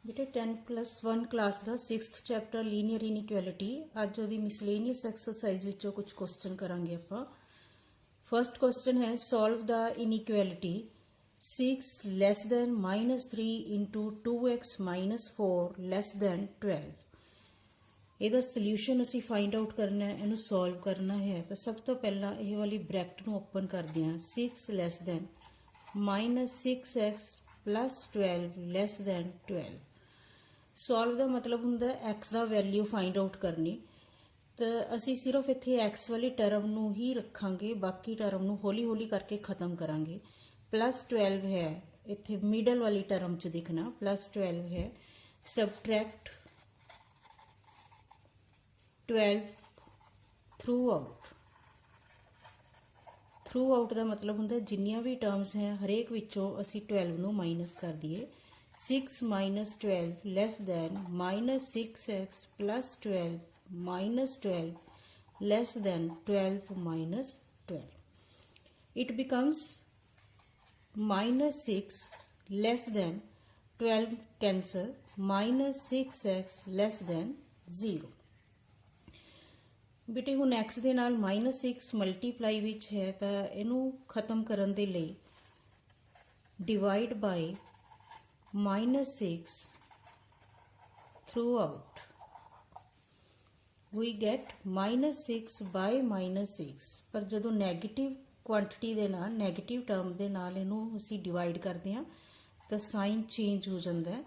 बेटे 10+1 क्लास का 6th chapter linear inequality अज वो मिसलेनियस एक्सरसाइज विचों कुछ क्वेश्चन करांगे आपां। फर्स्ट क्वेश्चन है solve the inequality 6 less than -3 into 2x -4 less than 12। ਇਹਦਾ ਸੋਲੂਸ਼ਨ ਅਸੀਂ फाइंड आउट करना है, ਇਹਨੂੰ सॉल्व करना है। तो सब तो पहला ये वाली ब्रैकेट ਨੂੰ ओपन करते हैं 6 less than -6x plus 12 less then 12। Solve का मतलब हुंदा एक्स का वैल्यू फाइंड आउट करनी। तो असी सिर्फ इत्थे एक्स वाली टर्म नू ही रखांगे, बाकी टर्म नू हौली हौली करके खत्म करांगे। प्लस 12 है इत्थे मिडल वाली टर्म च दिखना, प्लस 12 है। सबट्रैक्ट 12 थ्रू आउट का मतलब हुंदा जिन्नियां भी टर्म्स हैं हरेक विचों असी 12 नू माइनस कर दिए। 6 minus 12 less then -6x plus 12 minus 12 less than 12 minus 12. It becomes -6 less than 12 cancel minus 6x less than 0. बेटे हुण x दे नाल -6 मल्टीप्लाई विच है तो इनू खत्म करन दे लई divide by -6 throughout we get -6 by -6। पर जदों नैगेटिव क्वांटिटी दे नाल नैगेटिव टर्म दे नाल इनू असीं डिवाइड करते हैं तो साइन चेंज हो जाता है।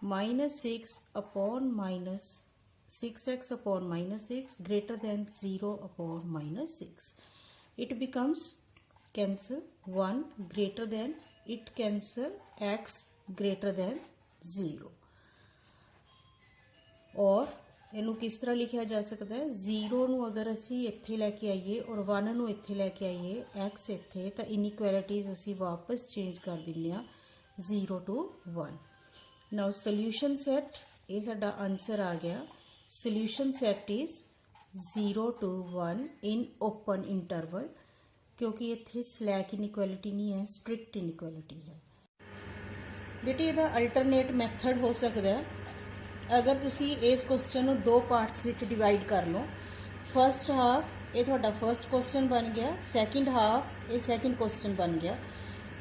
-6 upon -6x upon -6 greater than 0 upon -6। It becomes cancel 1 greater than it cancel x greater than 0। और इनू किस तरह लिखा जा सकता है, 0 नू अगर असी इत्थे लैके आईए और 1 नू इत्थे लैके आईए x इत्थे, तो इनइक्वैलिटीज असी वापस चेंज कर दिंदे आ 0 to 1। नाउ सोल्यूशन सैट ये साडा आंसर आ गया। Solution set is 0 to 1 in open interval, क्योंकि इत्थे स्लैक इनइक्वैलिटी नहीं है, स्ट्रिक्ट इनइक्वैलिटी है। बेटे इहदा अल्टरनेट मैथड हो सकता है अगर तुसी इस क्वेश्चन को 2 पार्ट्स विच डिवाइड कर लो। फर्स्ट हाफ ये तुहाडा फर्स्ट क्वेश्चन बन गया, सैकेंड हाफ ये सैकेंड क्वेश्चन बन गया।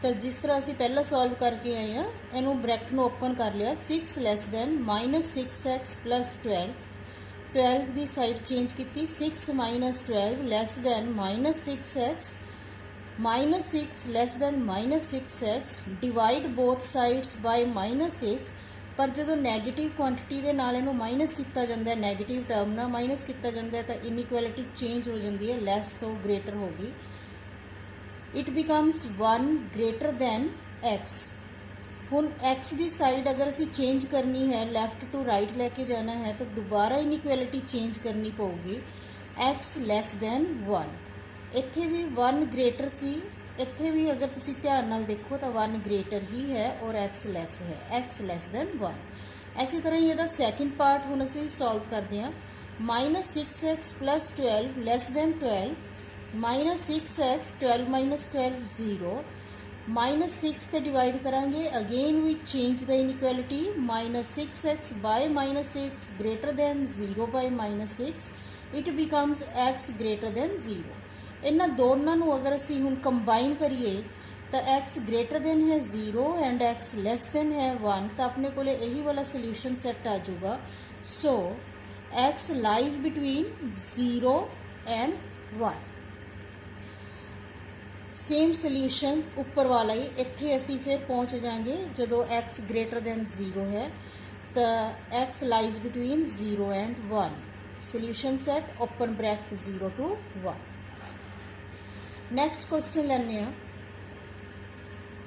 तो जिस तरह असी पहला सॉल्व करके आए हैं इनू ब्रैकेट में ओपन कर लिया। 6 लैस दैन -6x प्लस 12 की साइड चेंज की 6 minus 12 less then -6x -6 less than -6x divide both sides by -6। पर जो नैगेटिव क्वांटिटी के नाल इनू माइनस किया जाता है, नैगेटिव टर्म ना माइनस किया जाता है तो इनइक्वैलिटी चेंज हो जाती है, लैस तो ग्रेटर होगी। It becomes 1 greater than x। हुण x की साइड अगर असी चेंज करनी है, लैफ्ट टू राइट लैके जाना है, तो दोबारा इनइक्वैलिटी चेंज करनी पऊगी। x लैस दैन 1, इत्थे भी 1 ग्रेटर सी, इत्थे भी अगर तुसी ध्यान नाल देखो तो 1 ग्रेटर ही है और x लेस है, x लेस दैन 1। इसी तरह ही इहदा सैकेंड पार्ट हुण असी सॉल्व करते हैं। -6x plus 12 less then 12 -6x 12 minus 12 0 -6 से डिवाइड करांगे। Again we change the inequality -6x by -6 greater than 0 by -6। It becomes x greater than 0। इन्हां दोनों नू अगर असी हुण कंबाइन करिए तो x ग्रेटर दैन है 0 एंड x लैस दैन है 1, तो अपने को यही वाला सोल्यूशन सैट आ जाऊगा। So x lies between 0 and 1। Same solution उपर वाला ही इत्थे असी फिर पहुँच जाएंगे जदों x ग्रेटर दैन 0 है, तो x lies between 0 and 1। Solution set open bracket 0 to 1। Next question लेने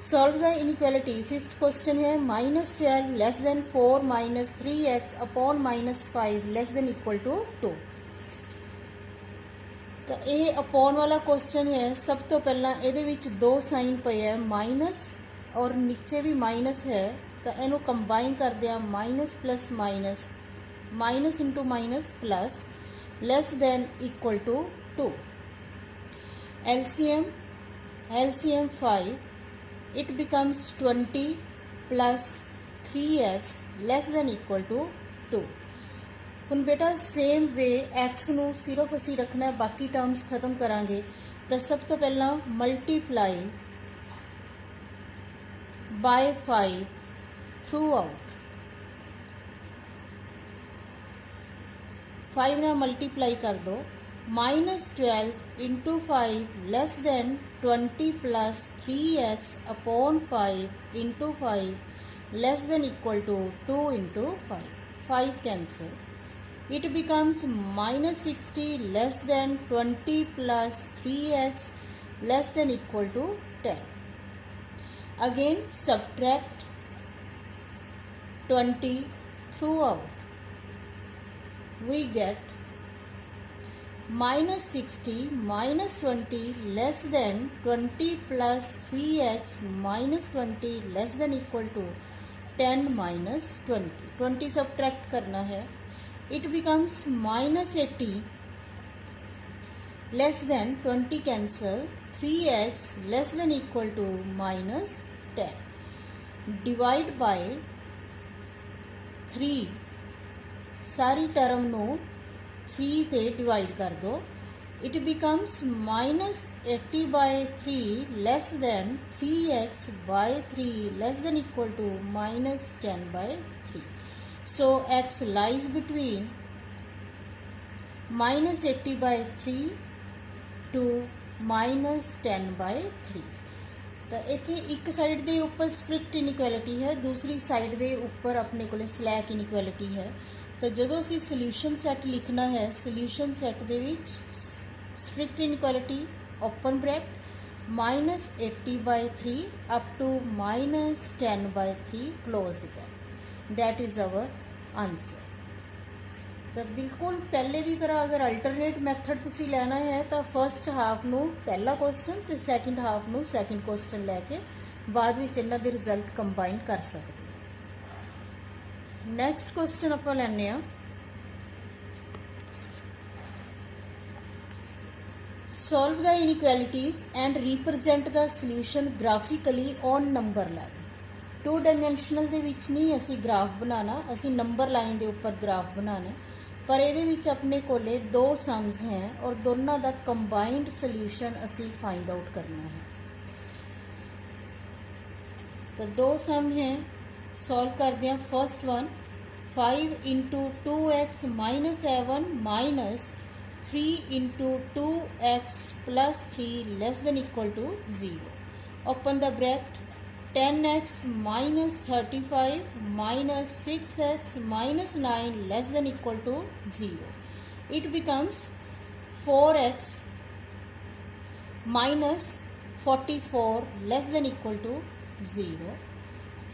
solve the inequality. Fifth question है -12 less than 4 minus 3x upon -5 less than equal to 2। तो ये अपॉन वाला क्वेश्चन है। सब तो पहला ये 2 साइन पे है, माइनस और नीचे भी माइनस है, तो इनू कंबाइन करते हैं minus plus minus, minus into minus plus less than equal to 2। LCM 5, it becomes 20 plus 3x less than equal to 2। ਹੁਣ ਬੇਟਾ ਸੇਮ ਵੇ x ਨੂੰ ਸਿਰਫ ਅਸੀਂ ਰੱਖਣਾ ਹੈ, ਬਾਕੀ ਟਰਮਸ ਖਤਮ ਕਰਾਂਗੇ। ਤਾਂ ਸਭ ਤੋਂ ਪਹਿਲਾਂ ਮਲਟੀਪਲਾਈ ਬਾय 5 ਥਰੂ ਆਊਟ। 5 ਨਾਲ ਮਲਟੀਪਲਾਈ ਕਰ ਦੋ। -12 into 5 less than 20 plus 3x upon 5 into 5 less than equal to 2 into 5। 5 cancel. It becomes -60 less than 20 plus 3x less than equal to 10। Again subtract 20 throughout. We get -60 minus 20 less than 20 plus 3x minus 20 less than equal to 10 minus 20। 20 subtract करना है। It becomes -80 less than 20 cancel 3x less than equal to -10। Divide by 3 सारी term ਨੂੰ 3 ਤੇ divide कर दो। It becomes -80 by 3 less than 3x by 3 less than equal to -10 by 3। So x lies between -80 by 3 to -10 by 3। ਤਾਂ ਇੱਥੇ ਇੱਕ side ਦੇ ਉੱਪਰ ਸਟ੍ਰਿਕਟ ਇਨਇਕੁਐਲਿਟੀ ਹੈ, ਦੂਸਰੀ ਸਾਈਡ ਦੇ ਉੱਪਰ ਆਪਣੇ ਕੋਲੇ ਸਲੈਕ ਇਨਇਕੁਐਲਿਟੀ ਹੈ। तो जो असी सोल्यूशन सैट लिखना है, सोल्यूशन सैट दे which strict inequality open bracket -80 by 3 up to -10 by 3 close bracket. That is our answer. तो बिल्कुल पहले की तरह अगर अल्टरनेट मैथड तुसी लेना है तो फर्स्ट हाफ नू पहला क्वेश्चन तो सैकेंड हाफ नू सैकेंड क्वेश्चन लैके बाद विच इन्हां दे रिजल्ट कंबाइन कर सकते। नैक्सट क्वेश्चन आप लैने solve the inequalities and represent the solution graphically on number line. 2 dimensional दे विच नहीं असी ग्राफ बनाना, असी नंबर लाइन दे उपर ग्राफ बनाना। पर ये विच अपने कोले 2 सम्स हैं और दोनों का कंबाइंड सोल्यूशन असी फाइंड आउट करना है। तो 2 सम हैं, सॉल्व करते हैं। First one 5 into 2x minus 7 minus 3 into 2x plus 3 less than equal to 0। Open the bracket 10x minus 35 minus 6x minus 9 less than equal to 0। It becomes 4x minus 44 less than equal to 0।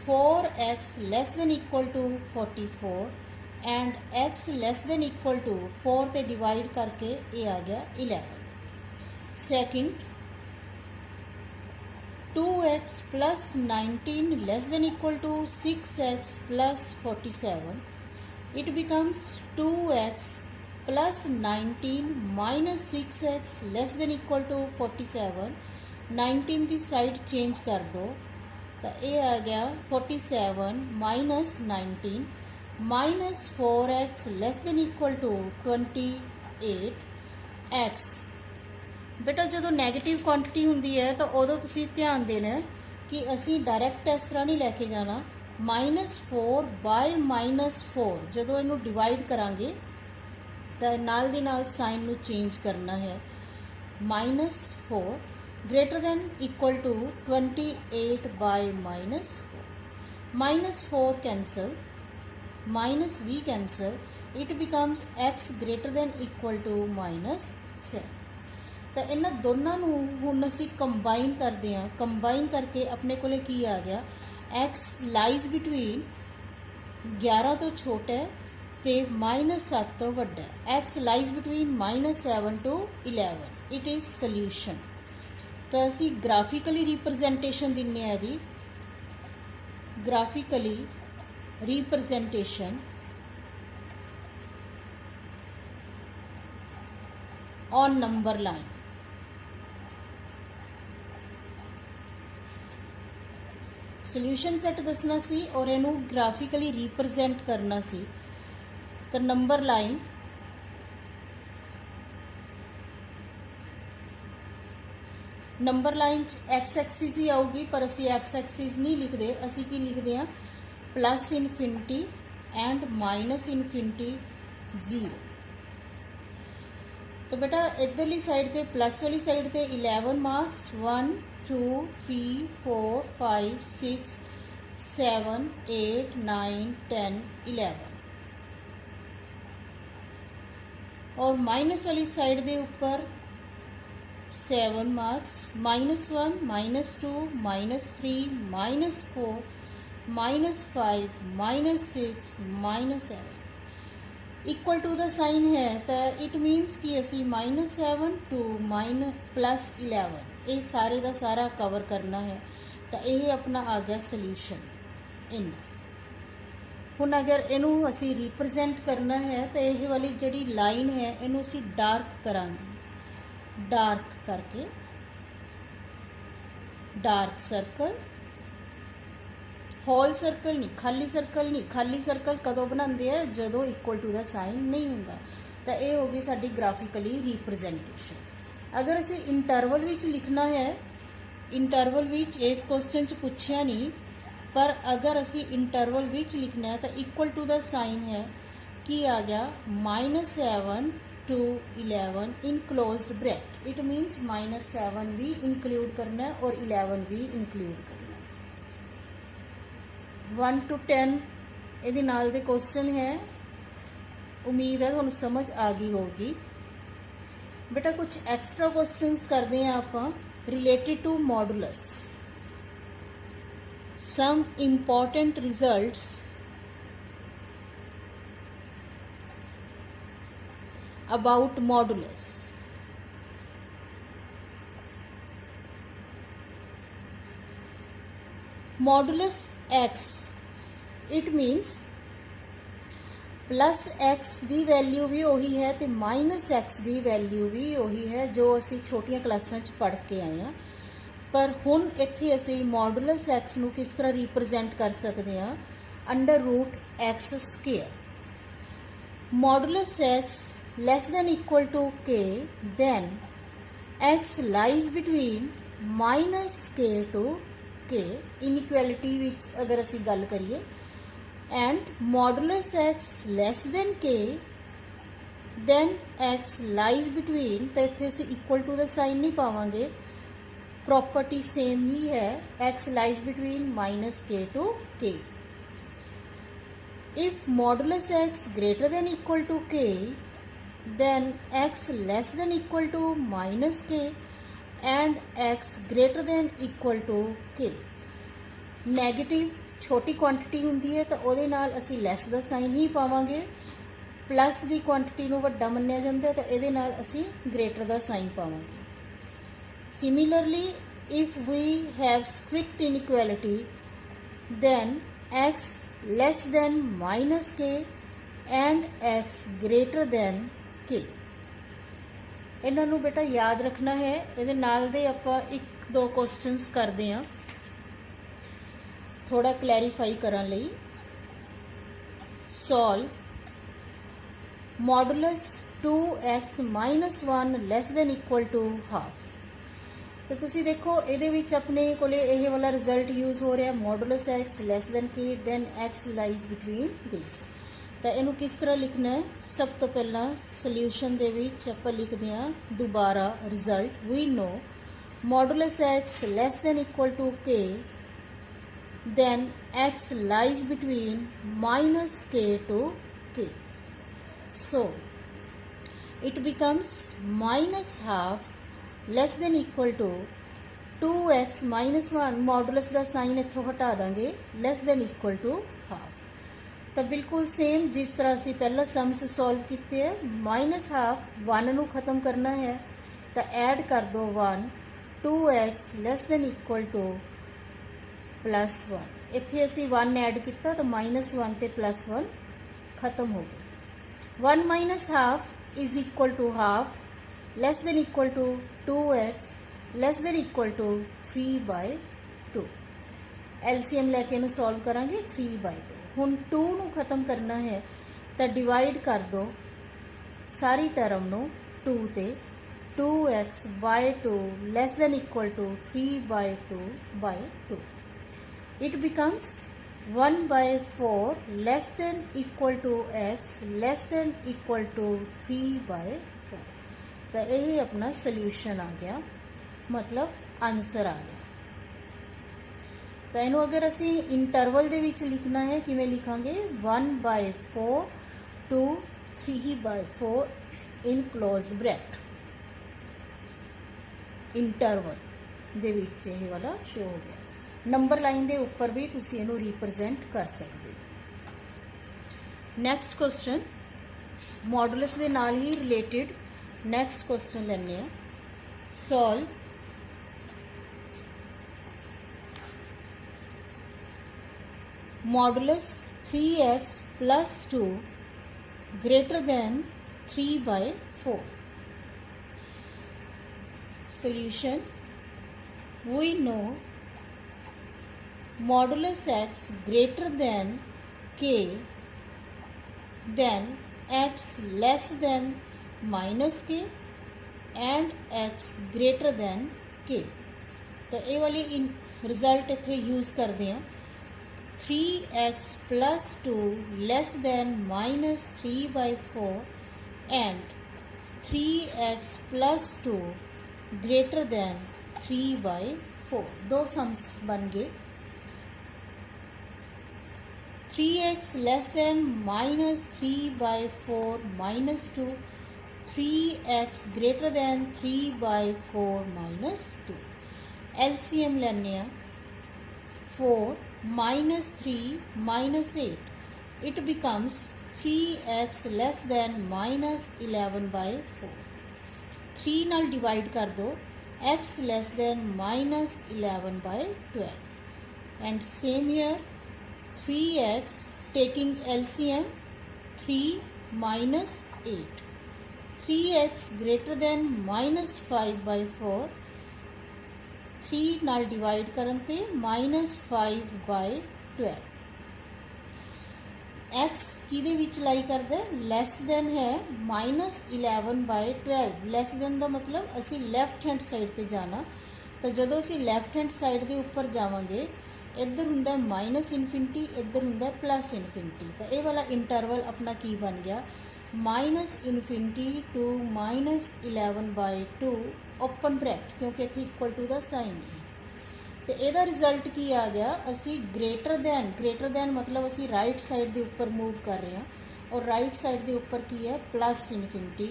4x less than equal to 44 and x less than equal to 4 ते divide करके ये आ गया 11। Second 2x plus 19 less than equal to 6x plus 47। it becomes 2x plus 19 minus 6x less than equal to 47। 19 की side change कर दो तो ये आ गया 47 minus 19 minus 4x less than equal to 28। x बेटा जो नैगेटिव क्वांटिटी होंगी है तो उदों तुसीं ध्यान देना कि असी डायरैक्ट इस तरह नहीं लैके जाना। -4 बाय -4 जो इनू डिवाइड करांगे तो नाल दी नाल साइन नू चेंज करना है। -4 greater than equal to 28 by -4। -4 cancel minus v cancel. It becomes x greater than equal to -7। तो इन्हां दोनों नू हुण असीं कंबाइन करते हैं। कंबाइन करके अपने कोले की आ गया x लाइज बिटवीन 11 तो छोटा है तो -7 तो वड्डा है। x lies between -7 to 11। It is solution. तो असी ग्राफिकली रिप्रजेंटेशन दिने आ दी। Graphically representation on number line. Solution set ਦੱਸਣਾ ਸੀ ਔਰ ਇਹਨੂੰ ਗ੍ਰਾਫਿਕਲੀ ਰਿਪਰੈਜ਼ੈਂਟ ਕਰਨਾ ਸੀ। ਤਾਂ ਨੰਬਰ ਲਾਈਨ ਚ एक्स एक्सिस ही आऊगी, पर असी एक्स एक्सिस नहीं लिखते, असी की लिखते हैं plus infinity and minus infinity 0। तो बेटा इधरली साइड ते प्लस वाली साइड ते 11 मार्क्स 1 2 3 4 5 6 7 8 9 10 11 और माइनस वाली साइड दे ऊपर 7 marks -1 -2 -3 -4 -5 -6 -7 equal to the sign है, तो इट मीनस कि असी -7 टू +11 ये सारे का सारा कवर करना है। तो यह अपना आ गया सल्यूशन इन। हुण अगर इनू असी रिप्रजेंट करना है तो यह वाली जिहड़ी लाइन है इनू असी डार्क करांगे, डार्क करके डार्क सर्कल, होल सर्कल नहीं, खाली सर्कल नहीं। खाली सर्कल कदों बनाते हैं जदों इक्वल टू द साइन नहीं होंदा। तो यह होगी साडी ग्राफिकली रिप्रजेंटेशन। अगर असी इंटरवल विच लिखना है, इंटरवल विच इस क्वेश्चन च पूछया नहीं, पर अगर असी इंटरवल विच लिखना है तो इक्वल टू द साइन है कि आ गया -7 to 11 in closed bracket। It means -7 भी इंक्लूड करना है और 11 भी इंक्लूड करना है। 1 to 10 ये नाल दे क्वेश्चन है, उम्मीद है तुहानू समझ आ गई होगी। बेटा कुछ एक्स्ट्रा क्वेश्चंस करते हैं आप related to modulus. Some important results about modulus। modulus x it means plus x की वैल्यू भी वही है तो माइनस x की वैल्यू भी वही है जो असी छोटियां क्लासां च पढ़ के आए हैं। पर हुण इत्थे असी मॉडुलस x नू किस तरह रिप्रजेंट कर सकते हैं, √x²। Modulus x less than equal to k, then x lies between -k to k inequality विच अगर असी गल करिए, and modulus x less than k then x lies between, तो इत्थे असी equal to the sign नहीं पावांगे, प्रॉपर्टी सेम ही है, x lies between -k to k। if modulus x greater than equal to k then x less than equal to -k and x greater than equal to k। Negative छोटी quantity हुंदी है तो उहदे नाल असी less दा sign ही पावांगे, प्लस दी क्वांटिटी नूं वड्डा मन्निया जांदा है तो इहदे नाल असी ग्रेटर दा साइन पावांगे। Similarly if we have strict inequality then x less than -k and x greater than k। इन्हां नूं बेटा याद रखना है। इहदे नाल दे आपां एक दो क्वेश्चनस करदे हां थोड़ा क्लैरीफाई करन लई। Solve modulus 2x -1 less than equal to half. तो तुसी देखो इहदे विच अपने कोले इह वाला रिजल्ट यूज हो रहा, modulus x less than k then x lies between these। तो इनू किस तरह लिखना है, सब तो पहला सल्यूशन दे विच आपां लिखदे हां दोबारा result. We know modulus x less than equal to k then x lies between -k to k, so it becomes -half less than equal to 2x -1, modulus का साइन इत्थों हटा देंगे, less than equal to half. तो बिल्कुल same जिस तरह से पहला सम्स सॉल्व किए, -हाफ 1 नू खत्म करना है तो ऐड कर दो 1, 2x less than equal to +1। इत्थे असी 1 ऐड किया तो -1 ते +1 खत्म हो गए। 1 - half is equal to half less than equal to 2x less than equal to 3/2। LCM लैके इनू सॉल्व करांगे 3/2। हुण 2 नू खत्म करना है तो डिवाइड कर दो सारी टर्म नू 2 ते 2x/2 less than equal to 3/2/2। It becomes 1/4 less than equal to x less than equal to 3/4। तो यही अपना सोल्यूशन आ गया, मतलब आंसर आ गया। तो इनू अगर असी इंटरवल दे विच लिखना है किवें लिखांगे 1/4 to 3/4 in closed bracket. Interval दे विच ये वाला शो हो गया। नंबर लाइन दे उपर भी तुसी इनू रिप्रजेंट कर सकते। नैक्सट क्वेश्चन मॉडुलस दे नाल ही रिलेटेड नैक्सट क्वेश्चन लैने आ। Solve modulus 3x plus 2 greater than 3/4। Solution: we know modulus x greater than k, then x less than minus k and x greater than k। तो ये वाली result इत्थे use करते हैं। 3x plus 2 less than minus 3/4 and 3x plus 2 greater than 3/4। दो sums बन गए। 3x less than minus 3/4 minus 2, 3x greater than 3/4 minus 2। LCM लेने 4 minus 3 minus 8, it becomes 3x less than minus 11/4। 3 नाल divide कर दो x less than minus 11/12 and same here 3x taking LCM 3 minus 8, 3x greater than minus 5/4। 3 नाल divide करन ते minus 5/12। x किहदे विच लाई करदा less than है minus 11/12। Less than दा मतलब असी लैफ्ट हैंड साइड ते जाना। तो जदों असी लैफ्ट हैंड साइड दे उपर जावांगे इधर हुंदा माइनस इनफिनिटी, इधर हुंदा प्लस इनफिनिटी। तो ये वाला इंटरवल अपना की बन गया minus infinity to minus 11/2 open bracket, क्योंकि इत्थे इक्वल टू दा साइन है। तो यदा रिजल्ट की आ गया असी ग्रेटर दैन मतलब असी राइट साइड के उपर मूव कर रहे हैं और राइट साइड के उपर की है plus infinity.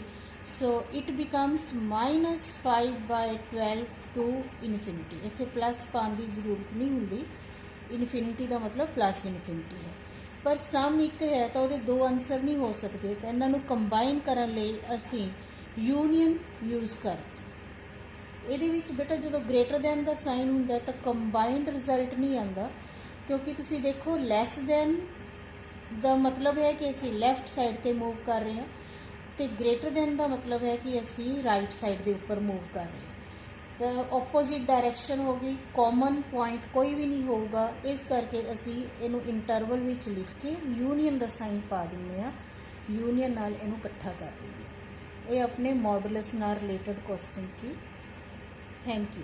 So it becomes minus 5/12 to infinity. इत्थे प्लस पाने की जरूरत नहीं होंगी, इनफिनिटी का मतलब प्लस इनफिनिटी है। पर सम एक है तो वो दो आंसर नहीं हो सकते, तो इन्हों कंबाइन करने असी यूनीयन यूज करते। ये बेटा जो ग्रेटर दैन का साइन होंगे तो कंबाइंड रिजल्ट नहीं आता, क्योंकि तुसी देखो लैस दैन का मतलब है कि असी लैफ्ट साइड पर मूव कर रहे हैं, तो ग्रेटर दैन का मतलब है कि असी राइट साइड के उपर मूव कर रहे हैं। तो ओपोजिट डायरैक्शन हो गई, कॉमन पॉइंट कोई भी नहीं होगा, इस करके असी इनू इंटरवल विच लिख के यूनीयन का साइन पा देंगे, यूनीयन नाल इनू इकट्ठा कर देंगे। ये अपने मॉडुलस नाल रिलेटेड क्वेश्चन सी। Thank you.